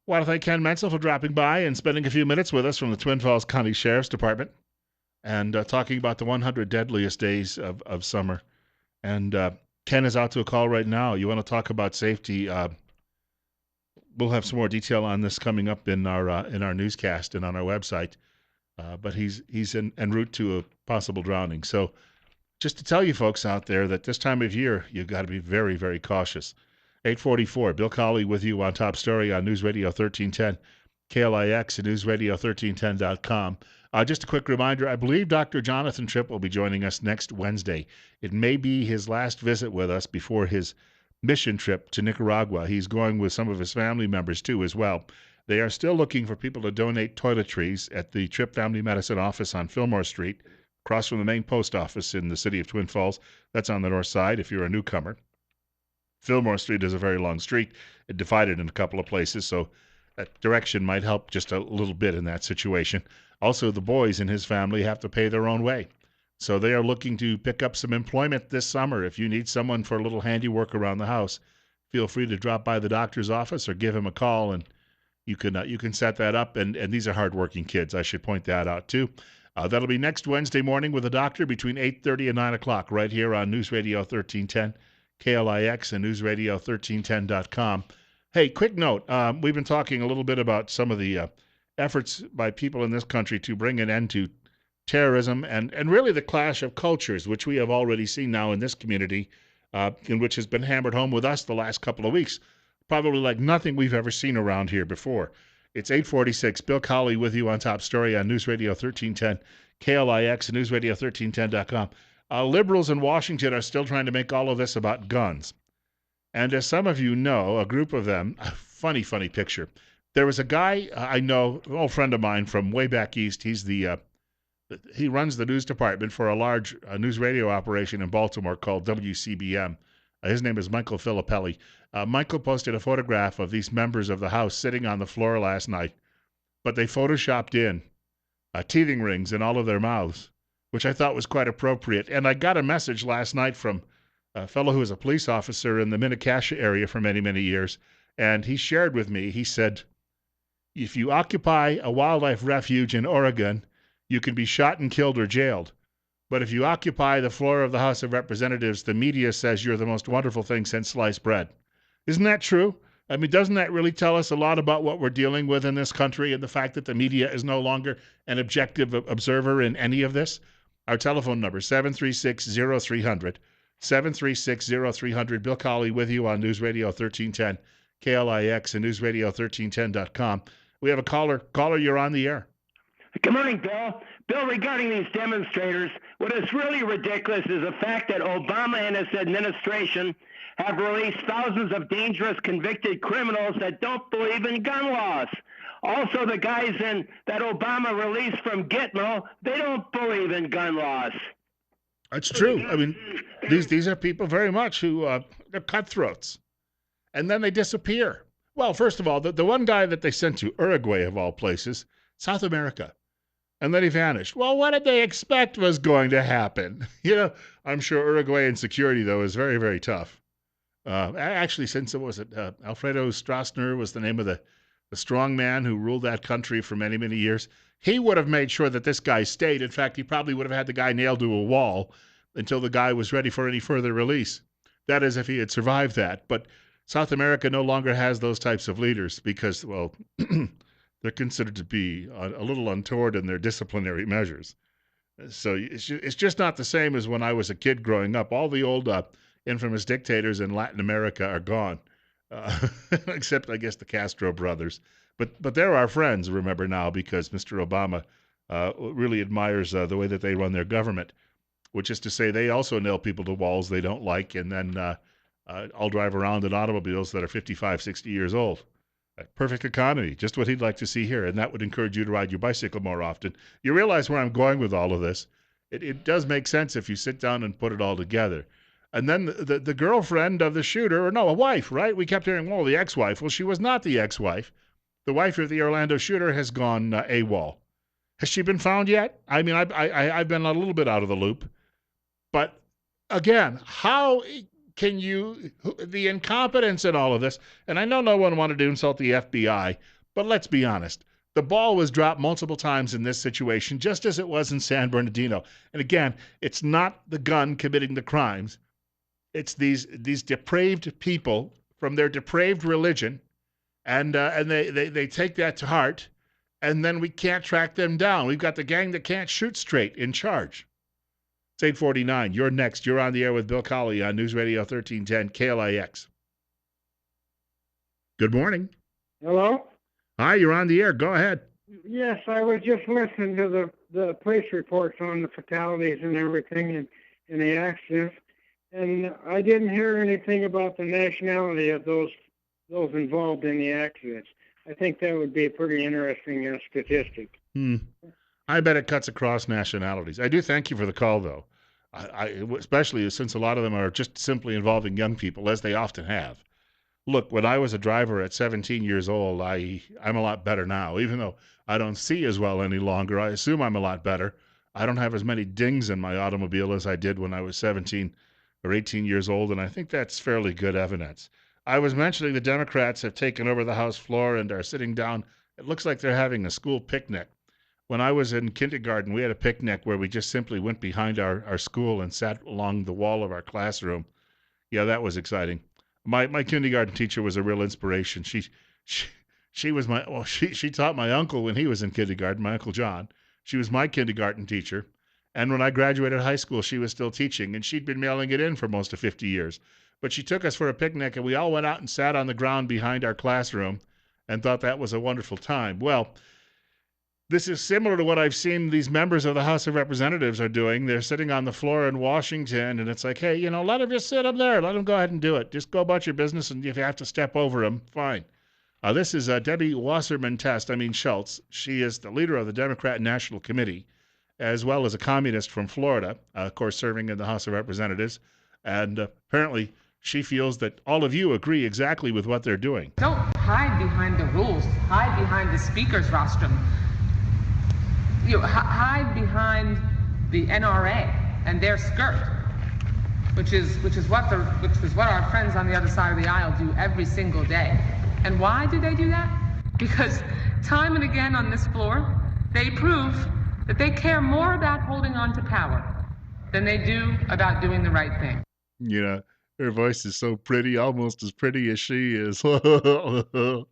I want to thank Ken Menzel for dropping by and spending a few minutes with us from the Twin Falls County Sheriff's Department and talking about the 100 deadliest days of summer. And Ken is out to a call right now. You want to talk about safety? We'll have some more detail on this coming up in our newscast and on our website. But he's en route to a possible drowning. So just to tell you folks out there that this time of year, you've got to be very, very cautious. 844, Bill Colley with you on Top Story on News Radio 1310, KLIX and newsradio1310.com. Just a quick reminder, I believe Dr. Jonathan Tripp will be joining us next Wednesday. It may be his last visit with us before his mission trip to Nicaragua. He's going with some of his family members, too, as well. They are still looking for people to donate toiletries at the Tripp Family Medicine office on Fillmore Street, across from the main post office in the city of Twin Falls. That's on the north side if you're a newcomer. Fillmore Street is a very long street. It divided in a couple of places, so that direction might help just a little bit in that situation. Also, the boys in his family have to pay their own way. So they are looking to pick up some employment this summer. If you need someone for a little handiwork around the house, feel free to drop by the doctor's office or give him a call, and you can set that up. And these are hardworking kids. I should point that out, too. That'll be next Wednesday morning with the doctor between 8:30 and 9 o'clock right here on News Radio 1310. KLIX and newsradio1310.com. Hey, quick note. We've been talking a little bit about some of the efforts by people in this country to bring an end to terrorism and really the clash of cultures, which we have already seen now in this community, and which has been hammered home with us the last couple of weeks. Probably like nothing we've ever seen around here before. It's 846. Bill Colley with you on Top Story on News Radio 1310, KLIX and newsradio1310.com. Liberals in Washington are still trying to make all of this about guns. And as some of you know, a group of them, a funny picture. There was a guy I know, an old friend of mine from way back east. He runs the news department for a large news radio operation in Baltimore called WCBM. His name is Michael Filippelli. Michael posted a photograph of these members of the House sitting on the floor last night, but they photoshopped in teething rings in all of their mouths, which I thought was quite appropriate. And I got a message last night from a fellow who was a police officer in the Minnecasia area for many, many years, and he shared with me, he said, if you occupy a wildlife refuge in Oregon, you can be shot and killed or jailed. But if you occupy the floor of the House of Representatives, the media says you're the most wonderful thing since sliced bread. Isn't that true? I mean, doesn't that really tell us a lot about what we're dealing with in this country and the fact that the media is no longer an objective observer in any of this? Our telephone number, 736-0300, 736-0300. Bill Colley with you on News Radio 1310, KLIX and newsradio1310.com. We have a caller. Caller, you're on the air. Good morning, Bill. Bill, regarding these demonstrators, what is really ridiculous is the fact that Obama and his administration have released thousands of dangerous convicted criminals that don't believe in gun laws. Also, the guys that Obama released from Gitmo, they don't believe in gun laws. That's true. I mean, these are people very much who they're cutthroats, and then they disappear. Well, first of all, the one guy that they sent to Uruguay, of all places, South America, and then he vanished. Well, what did they expect was going to happen? I'm sure Uruguayan security, though, is very, very tough. Actually, since it was Alfredo Stroessner was the name of the strong man who ruled that country for many, many years, he would have made sure that this guy stayed. In fact, he probably would have had the guy nailed to a wall until the guy was ready for any further release. That is, if he had survived that. But South America no longer has those types of leaders because, well, they're considered to be a little untoward in their disciplinary measures. So it's just not the same as when I was a kid growing up. All the old infamous dictators in Latin America are gone, except, I guess, the Castro brothers. But they're our friends, remember now, because Mr. Obama really admires the way that they run their government, which is to say they also nail people to walls they don't like and then all drive around in automobiles that are 55, 60 years old. Perfect economy, just what he'd like to see here, and that would encourage you to ride your bicycle more often. You realize where I'm going with all of this. It does make sense if you sit down and put it all together. And then the girlfriend of the shooter, or no, a wife, right? We kept hearing, well, the ex-wife. Well, she was not the ex-wife. The wife of the Orlando shooter has gone AWOL. Has she been found yet? I mean, I've been a little bit out of the loop. But again, how the incompetence in all of this, and I know no one wanted to insult the FBI, but let's be honest. The ball was dropped multiple times in this situation, just as it was in San Bernardino. And again, it's not the gun committing the crimes. It's these depraved people from their depraved religion, and they take that to heart, and then we can't track them down. We've got the gang that can't shoot straight in charge. It's 8:49. You're next. You're on the air with Bill Colley on News Radio 1310 KLIX. Good morning. Hello? Hi, you're on the air. Go ahead. Yes, I was just listening to the police reports on the fatalities and everything and the accidents, and I didn't hear anything about the nationality of those involved in the accidents. I think that would be a pretty interesting statistic. I bet it cuts across nationalities. I do thank you for the call, though. Especially since a lot of them are just simply involving young people, as they often have. Look, when I was a driver at 17 years old, I'm a lot better now. Even though I don't see as well any longer, I assume I'm a lot better. I don't have as many dings in my automobile as I did when I was 17 or 18 years old, and I think that's fairly good evidence. I was mentioning the Democrats have taken over the House floor and are sitting down. It looks like they're having a school picnic. When I was in kindergarten, we had a picnic where we just simply went behind our school and sat along the wall of our classroom. Yeah, that was exciting. My kindergarten teacher was a real inspiration. She was she taught my uncle when he was in kindergarten, my Uncle John. She was my kindergarten teacher. And when I graduated high school, she was still teaching, and she'd been mailing it in for most of 50 years. But she took us for a picnic, and we all went out and sat on the ground behind our classroom and thought that was a wonderful time. Well, this is similar to what I've seen these members of the House of Representatives are doing. They're sitting on the floor in Washington, and it's like, hey, let them just sit up there. Let them go ahead and do it. Just go about your business, and if you have to step over them, fine. This is Debbie Schultz. She is the leader of the Democrat National Committee, as well as a communist from Florida, of course, serving in the House of Representatives. And apparently she feels that all of you agree exactly with what they're doing. Don't hide behind the rules. Hide behind the speaker's rostrum. Hide behind the NRA and their skirt, which is what our friends on the other side of the aisle do every single day. And why do they do that? Because time and again on this floor, they prove that they care more about holding on to power than they do about doing the right thing. Her voice is so pretty, almost as pretty as she is. Can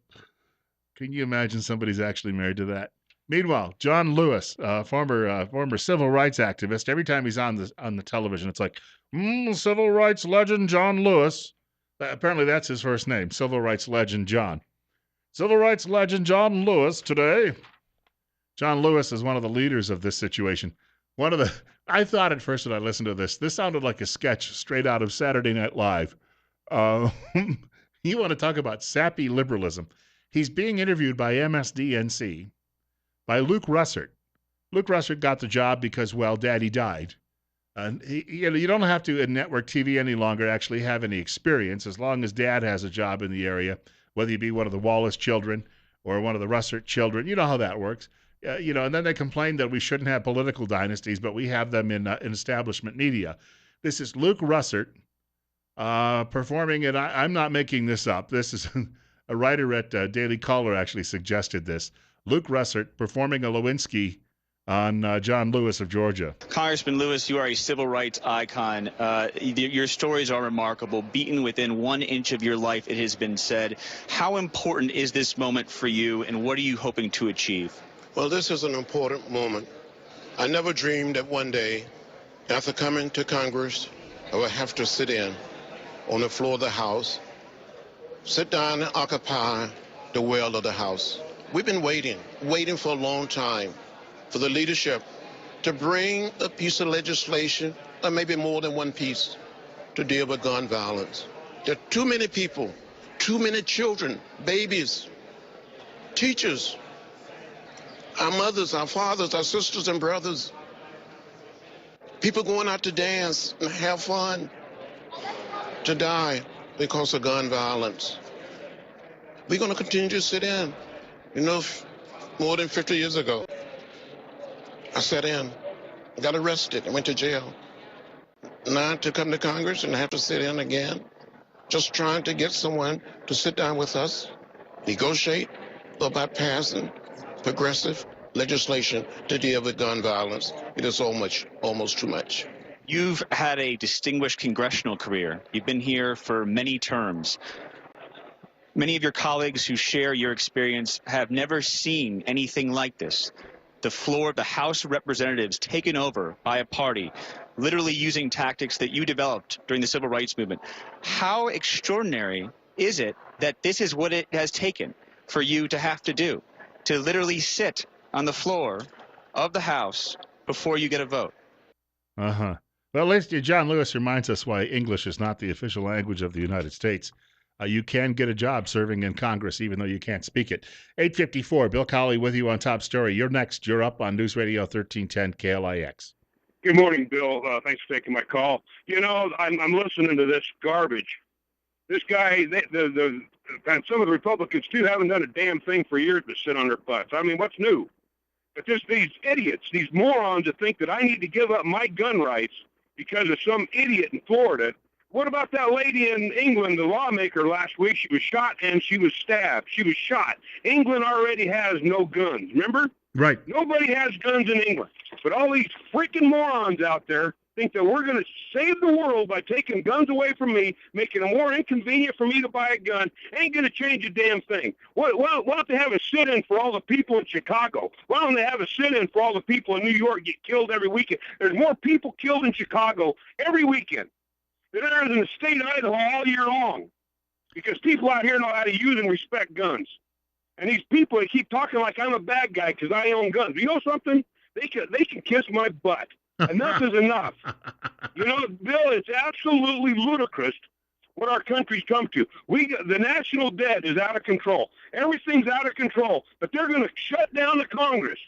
you imagine somebody's actually married to that? Meanwhile, John Lewis, former civil rights activist, every time he's on the television, it's like, civil rights legend John Lewis. Apparently that's his first name, civil rights legend John. Civil rights legend John Lewis today. John Lewis is one of the leaders of this situation. I thought at first when I listened to this sounded like a sketch straight out of Saturday Night Live. You want to talk about sappy liberalism. He's being interviewed by MSDNC. By Luke Russert. Luke Russert got the job because, well, Daddy died. And you don't have to in network TV any longer actually have any experience as long as Dad has a job in the area, whether you be one of the Wallace children or one of the Russert children. You know how that works. And then they complain that we shouldn't have political dynasties, but we have them in establishment media. This is Luke Russert performing, and I'm not making this up. This is a writer at Daily Caller actually suggested this. Luke Russert performing a Lewinsky on John Lewis of Georgia. Congressman Lewis, you are a civil rights icon. Your stories are remarkable. Beaten within 1 inch of your life, it has been said. How important is this moment for you, and what are you hoping to achieve? Well, this is an important moment. I never dreamed that one day, after coming to Congress, I would have to sit in on the floor of the House, sit down and occupy the well of the House. We've been waiting for a long time for the leadership to bring a piece of legislation, or maybe more than one piece, to deal with gun violence. There are too many people, too many children, babies, teachers, our mothers, our fathers, our sisters and brothers, people going out to dance and have fun, to die because of gun violence. We're going to continue to sit in. More than 50 years ago, I sat in, got arrested, and went to jail. not to come to Congress and have to sit in again, just trying to get someone to sit down with us, negotiate about passing progressive legislation to deal with gun violence. It is almost too much. You've had a distinguished congressional career. You've been here for many terms. Many of your colleagues who share your experience have never seen anything like this. The floor of the House of Representatives taken over by a party, literally using tactics that you developed during the Civil Rights Movement. How extraordinary is it that this is what it has taken for you to have to do, to literally sit on the floor of the House before you get a vote? Uh-huh. Well, at least John Lewis reminds us why English is not the official language of the United States. You can get a job serving in Congress, even though you can't speak it. 8:54, Bill Colley with you on Top Story. You're next. You're up on News Radio 1310 KLIX. Good morning, Bill. Thanks for taking my call. You know, I'm listening to this garbage. This guy, and some of the Republicans, too, haven't done a damn thing for years but sit on their butts. I mean, what's new? But just these idiots, these morons that think that I need to give up my gun rights because of some idiot in Florida. What about that lady in England, the lawmaker last week? She was shot and she was stabbed. She was shot. England already has no guns, remember? Right. Nobody has guns in England. But all these freaking morons out there think that we're going to save the world by taking guns away from me, making it more inconvenient for me to buy a gun. Ain't going to change a damn thing. Why don't they have a sit-in for all the people in Chicago? Why don't they have a sit-in for all the people in New York get killed every weekend? There's more people killed in Chicago every weekend than there is in the state of Idaho all year long, because people out here know how to use and respect guns. And these people, they keep talking like I'm a bad guy because I own guns. You know something? They can kiss my butt. Enough is enough. You know, Bill, it's absolutely ludicrous what our country's come to. The national debt is out of control. Everything's out of control. But they're going to shut down the Congress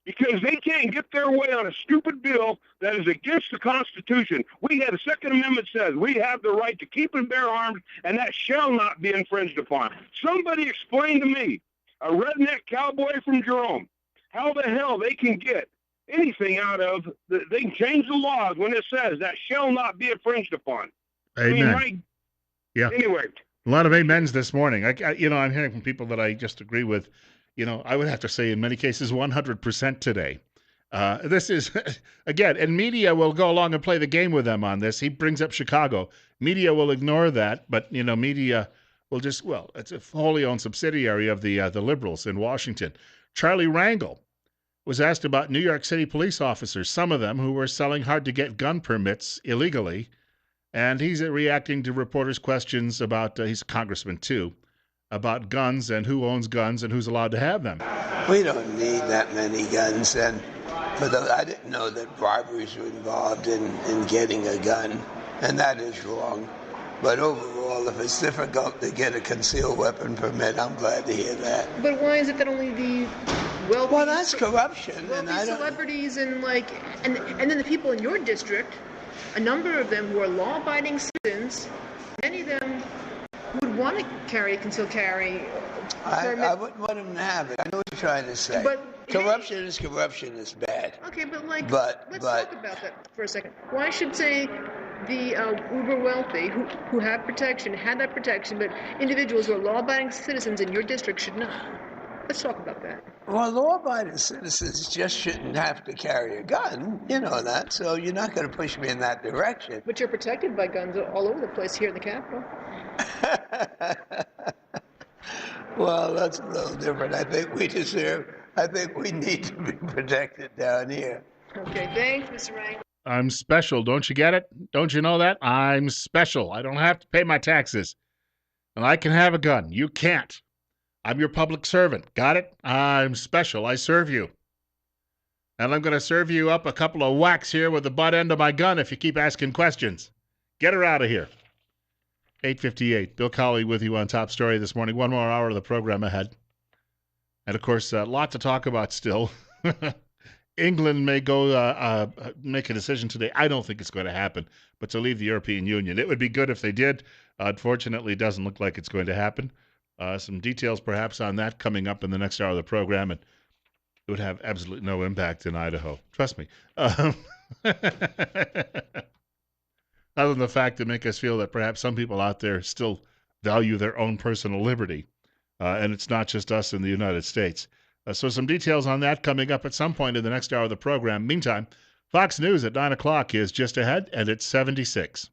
because they can't get their way on a stupid bill that is against the Constitution. The Second Amendment says we have the right to keep and bear arms, and that shall not be infringed upon. Somebody explain to me, a redneck cowboy from Jerome, how the hell they can get anything out of, they can change the laws when it says that shall not be infringed upon. Amen. Yeah. Anyway. A lot of amens this morning. I'm hearing from people that I just agree with. I would have to say in many cases 100% today. This is, again, and media will go along and play the game with them on this. He brings up Chicago. Media will ignore that, but, media will just, it's a wholly owned subsidiary of the liberals in Washington. Charlie Rangel was asked about New York City police officers, some of them who were selling hard-to-get gun permits illegally, and he's reacting to reporters' questions about, he's a congressman too, about guns and who owns guns and who's allowed to have them. We don't need that many guns, and I didn't know that briberies were involved in getting a gun, and that is wrong. But overall, if it's difficult to get a concealed weapon permit, I'm glad to hear that. But why is it that only the wealthy... Well, that's corruption. Wealthy celebrities and then the people in your district, a number of them who are law-abiding citizens, many of them would want to carry a concealed carry permit. I wouldn't want them to have it. I know what you're trying to say. But corruption is bad. Okay, but let's talk about that for a second. Why should, say, the uber wealthy who have protection, had that protection, but individuals who are law-abiding citizens in your district should not? Let's talk about that. Well, law-abiding citizens just shouldn't have to carry a gun. You know that, so you're not going to push me in that direction. But you're protected by guns all over the place here in the Capitol. Well, that's a little different. I think we need to be protected down here. Okay, thanks, Mr. Wright. I'm special. Don't you get it? Don't you know that? I'm special. I don't have to pay my taxes. And I can have a gun. You can't. I'm your public servant. Got it? I'm special. I serve you. And I'm going to serve you up a couple of whacks here with the butt end of my gun if you keep asking questions. Get her out of here. 8:58. Bill Colley with you on Top Story this morning. One more hour of the program ahead. And, of course, a lot to talk about still. England may go make a decision today. I don't think it's going to happen, but to leave the European Union. It would be good if they did. Unfortunately, it doesn't look like it's going to happen. Some details perhaps on that coming up in the next hour of the program, and it would have absolutely no impact in Idaho. Trust me. other than the fact to make us feel that perhaps some people out there still value their own personal liberty, and it's not just us in the United States. So some details on that coming up at some point in the next hour of the program. Meantime, Fox News at 9 o'clock is just ahead, and it's 76.